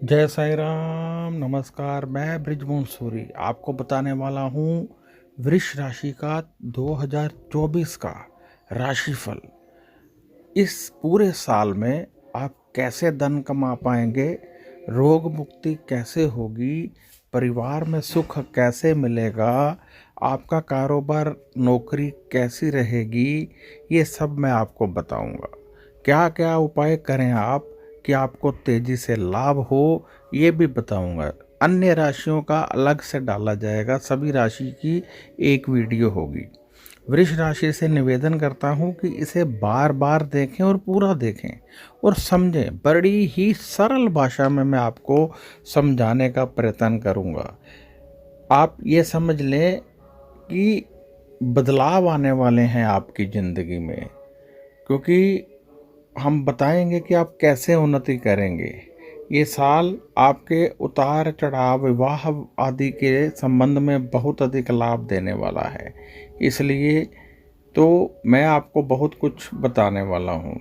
जय साई राम। नमस्कार। मैं ब्रिजमोहन सूरी आपको बताने वाला हूँ वृष राशि का 2024 का राशिफल। इस पूरे साल में आप कैसे धन कमा पाएंगे, रोग मुक्ति कैसे होगी, परिवार में सुख कैसे मिलेगा, आपका कारोबार नौकरी कैसी रहेगी, ये सब मैं आपको बताऊंगा। क्या क्या उपाय करें आप कि आपको तेजी से लाभ हो, ये भी बताऊंगा। अन्य राशियों का अलग से डाला जाएगा, सभी राशि की एक वीडियो होगी। वृष राशि से निवेदन करता हूँ कि इसे बार बार देखें और पूरा देखें और समझें। बड़ी ही सरल भाषा में मैं आपको समझाने का प्रयत्न करूँगा। आप ये समझ लें कि बदलाव आने वाले हैं आपकी ज़िंदगी में, क्योंकि हम बताएंगे कि आप कैसे उन्नति करेंगे। ये साल आपके उतार चढ़ाव, विवाह आदि के संबंध में बहुत अधिक लाभ देने वाला है, इसलिए तो मैं आपको बहुत कुछ बताने वाला हूँ।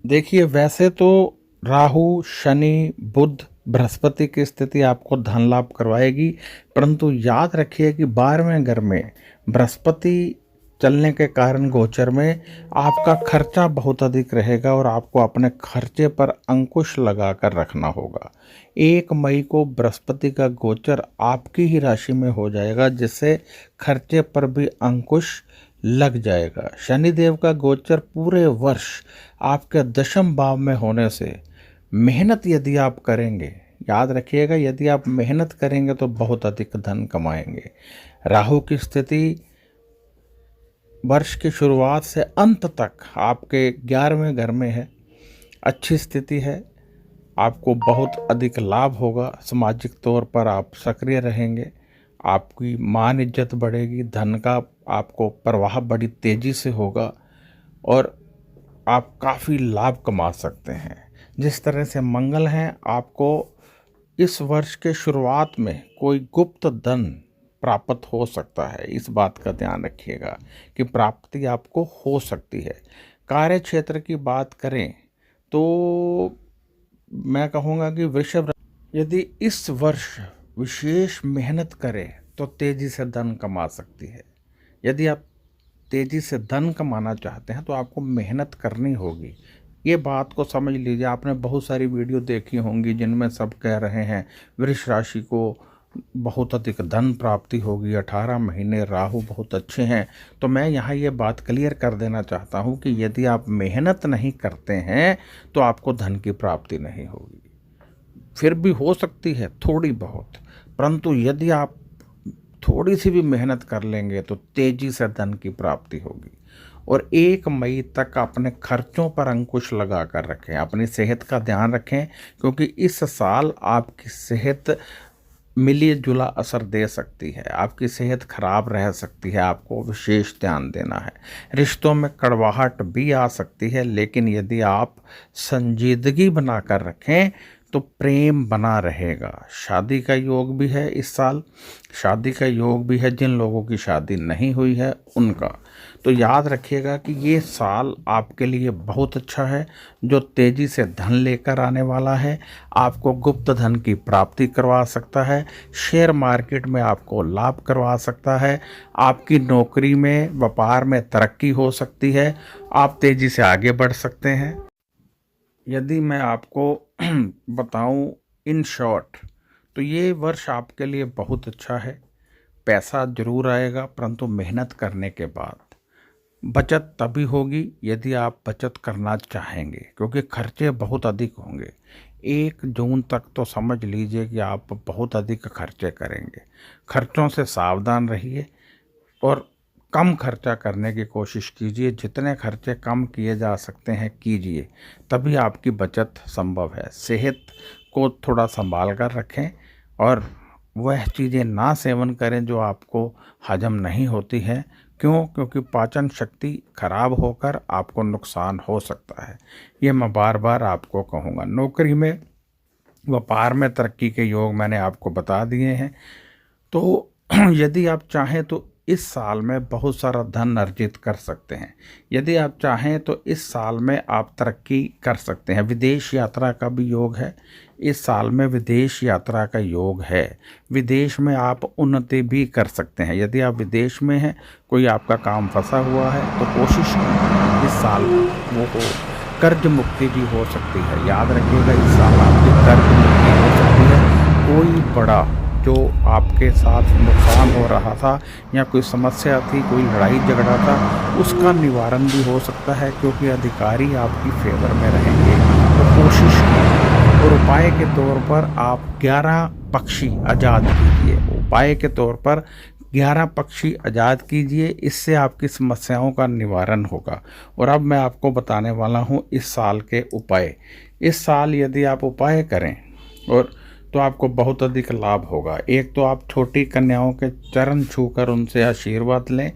देखिए, वैसे तो राहु, शनि, बुध, बृहस्पति की स्थिति आपको धन लाभ करवाएगी, परंतु याद रखिए कि 12वें घर में बृहस्पति चलने के कारण गोचर में आपका खर्चा बहुत अधिक रहेगा और आपको अपने खर्चे पर अंकुश लगा कर रखना होगा। 1 मई को बृहस्पति का गोचर आपकी ही राशि में हो जाएगा, जिससे खर्चे पर भी अंकुश लग जाएगा। शनिदेव का गोचर पूरे वर्ष आपके 10वें भाव में होने से मेहनत यदि आप करेंगे, याद रखिएगा, यदि आप मेहनत करेंगे तो बहुत अधिक धन कमाएंगे। राहु की स्थिति वर्ष की शुरुआत से अंत तक आपके 11वें घर में है, अच्छी स्थिति है। आपको बहुत अधिक लाभ होगा, सामाजिक तौर पर आप सक्रिय रहेंगे, आपकी मान इज्जत बढ़ेगी, धन का आपको प्रवाह बड़ी तेज़ी से होगा और आप काफ़ी लाभ कमा सकते हैं। जिस तरह से मंगल हैं, आपको इस वर्ष के शुरुआत में कोई गुप्त धन प्राप्त हो सकता है। इस बात का ध्यान रखिएगा कि प्राप्ति आपको हो सकती है। कार्य क्षेत्र की बात करें तो मैं कहूँगा कि वृषभ यदि इस वर्ष विशेष मेहनत करे तो तेज़ी से धन कमा सकती है। यदि आप तेज़ी से धन कमाना चाहते हैं तो आपको मेहनत करनी होगी। ये बात को समझ लीजिए। आपने बहुत सारी वीडियो देखी होंगी जिनमें सब कह रहे हैं वृष राशि को बहुत अधिक धन प्राप्ति होगी, 18 महीने राहु बहुत अच्छे हैं। तो मैं यहाँ ये बात क्लियर कर देना चाहता हूँ कि यदि आप मेहनत नहीं करते हैं तो आपको धन की प्राप्ति नहीं होगी। फिर भी हो सकती है थोड़ी बहुत, परंतु यदि आप थोड़ी सी भी मेहनत कर लेंगे तो तेज़ी से धन की प्राप्ति होगी। और 1 मई तक अपने खर्चों पर अंकुश लगा कर रखें, अपनी सेहत का ध्यान रखें, क्योंकि इस साल आपकी सेहत मिली जुला असर दे सकती है, आपकी सेहत खराब रह सकती है, आपको विशेष ध्यान देना है। रिश्तों में कड़वाहट भी आ सकती है, लेकिन यदि आप संजीदगी बनाकर रखें तो प्रेम बना रहेगा। शादी का योग भी है इस साल, शादी का योग भी है जिन लोगों की शादी नहीं हुई है उनका। तो याद रखिएगा कि ये साल आपके लिए बहुत अच्छा है, जो तेज़ी से धन लेकर आने वाला है, आपको गुप्त धन की प्राप्ति करवा सकता है, शेयर मार्केट में आपको लाभ करवा सकता है, आपकी नौकरी में, व्यापार में तरक्की हो सकती है, आप तेज़ी से आगे बढ़ सकते हैं। यदि मैं आपको बताऊं इन शॉर्ट, तो ये वर्ष आपके लिए बहुत अच्छा है। पैसा जरूर आएगा, परंतु मेहनत करने के बाद। बचत तभी होगी यदि आप बचत करना चाहेंगे, क्योंकि खर्चे बहुत अधिक होंगे। 1 जून तक तो समझ लीजिए कि आप बहुत अधिक खर्चे करेंगे। खर्चों से सावधान रहिए और कम खर्चा करने की कोशिश कीजिए। जितने खर्चे कम किए जा सकते हैं कीजिए, तभी आपकी बचत संभव है। सेहत को थोड़ा संभाल कर रखें और वह चीज़ें ना सेवन करें जो आपको हजम नहीं होती है। क्यों? क्योंकि पाचन शक्ति खराब होकर आपको नुकसान हो सकता है। ये मैं बार बार आपको कहूँगा। नौकरी में, व्यापार में तरक्की के योग मैंने आपको बता दिए हैं। तो यदि आप चाहें तो इस साल में बहुत सारा धन अर्जित कर सकते हैं। यदि आप चाहें तो इस साल में आप तरक्की कर सकते हैं। विदेश यात्रा का भी योग है। इस साल में विदेश यात्रा का योग है। विदेश में आप उन्नति भी कर सकते हैं। यदि आप विदेश में हैं, कोई आपका काम फंसा हुआ है, तो कोशिश कीजिए इस साल वो कर्ज मुक्ति भी हो सकती है। याद रखिएगा, इस साल आपकी कर्ज मुक्ति हो सकती है। कोई बड़ा जो आपके साथ नुकसान हो रहा था या कोई समस्या थी, कोई लड़ाई झगड़ा था, उसका निवारण भी हो सकता है, क्योंकि अधिकारी आपकी फेवर में रहेंगे। तो कोशिश कीजिए। और उपाय के तौर पर आप 11 पक्षी आज़ाद कीजिए। उपाय के तौर पर 11 पक्षी आज़ाद कीजिए। इससे आपकी समस्याओं का निवारण होगा। और अब मैं आपको बताने वाला हूँ इस साल के उपाय। इस साल यदि आप उपाय करें और तो आपको बहुत अधिक लाभ होगा। एक तो आप छोटी कन्याओं के चरण छूकर उनसे आशीर्वाद लें।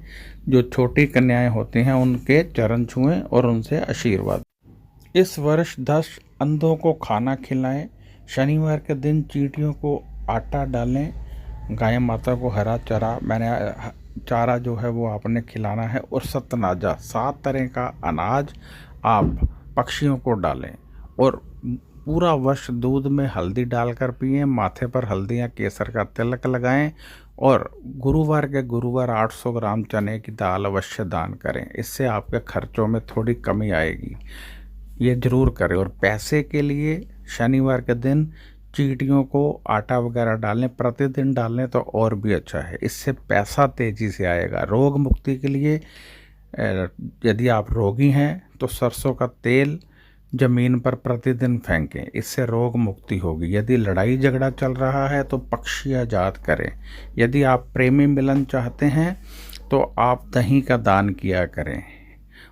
जो छोटी कन्याएं होती हैं उनके चरण छुएं और उनसे आशीर्वाद। इस वर्ष 10 अंधों को खाना खिलाएं। शनिवार के दिन चींटियों को आटा डालें। गाय माता को हरा चारा जो है वो आपने खिलाना है। और सतनाजा 7 तरह का अनाज आप पक्षियों को डालें। और पूरा वर्ष दूध में हल्दी डालकर पिएं। माथे पर हल्दी या केसर का तिलक लगाएं। और गुरुवार के गुरुवार 800 ग्राम चने की दाल अवश्य दान करें। इससे आपके खर्चों में थोड़ी कमी आएगी। ये ज़रूर करें। और पैसे के लिए शनिवार के दिन चींटियों को आटा वगैरह डालें। प्रतिदिन डालें तो और भी अच्छा है। इससे पैसा तेज़ी से आएगा। रोग मुक्ति के लिए यदि आप रोगी हैं तो सरसों का तेल जमीन पर प्रतिदिन फेंकें। इससे रोग मुक्ति होगी। यदि लड़ाई झगड़ा चल रहा है तो पक्षी आज़ाद करें। यदि आप प्रेमी मिलन चाहते हैं तो आप दही का दान किया करें।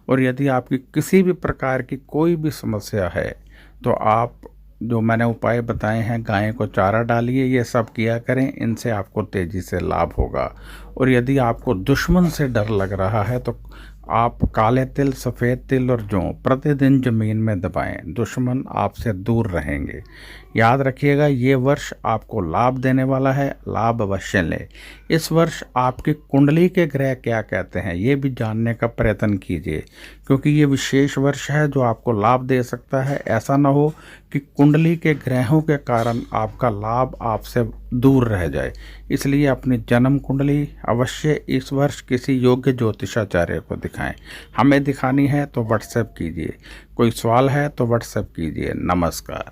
और यदि आपकी किसी भी प्रकार की कोई भी समस्या है तो आप जो मैंने उपाय बताए हैं, गाय को चारा डालिए, ये सब किया करें। इनसे आपको तेज़ी से लाभ होगा। और यदि आपको दुश्मन से डर लग रहा है तो आप काले तिल, सफ़ेद तिल और जौ प्रतिदिन ज़मीन में दबाएं। दुश्मन आपसे दूर रहेंगे। याद रखिएगा, ये वर्ष आपको लाभ देने वाला है। लाभ अवश्य लें। इस वर्ष आपकी कुंडली के ग्रह क्या कहते हैं ये भी जानने का प्रयत्न कीजिए, क्योंकि ये विशेष वर्ष है जो आपको लाभ दे सकता है। ऐसा ना हो कि कुंडली के ग्रहों के कारण आपका लाभ आपसे दूर रह जाए। इसलिए अपनी जन्म कुंडली अवश्य इस वर्ष किसी योग्य ज्योतिषाचार्य को दिखाएं। हमें दिखानी है तो व्हाट्सएप कीजिए। कोई सवाल है तो व्हाट्सएप कीजिए। नमस्कार।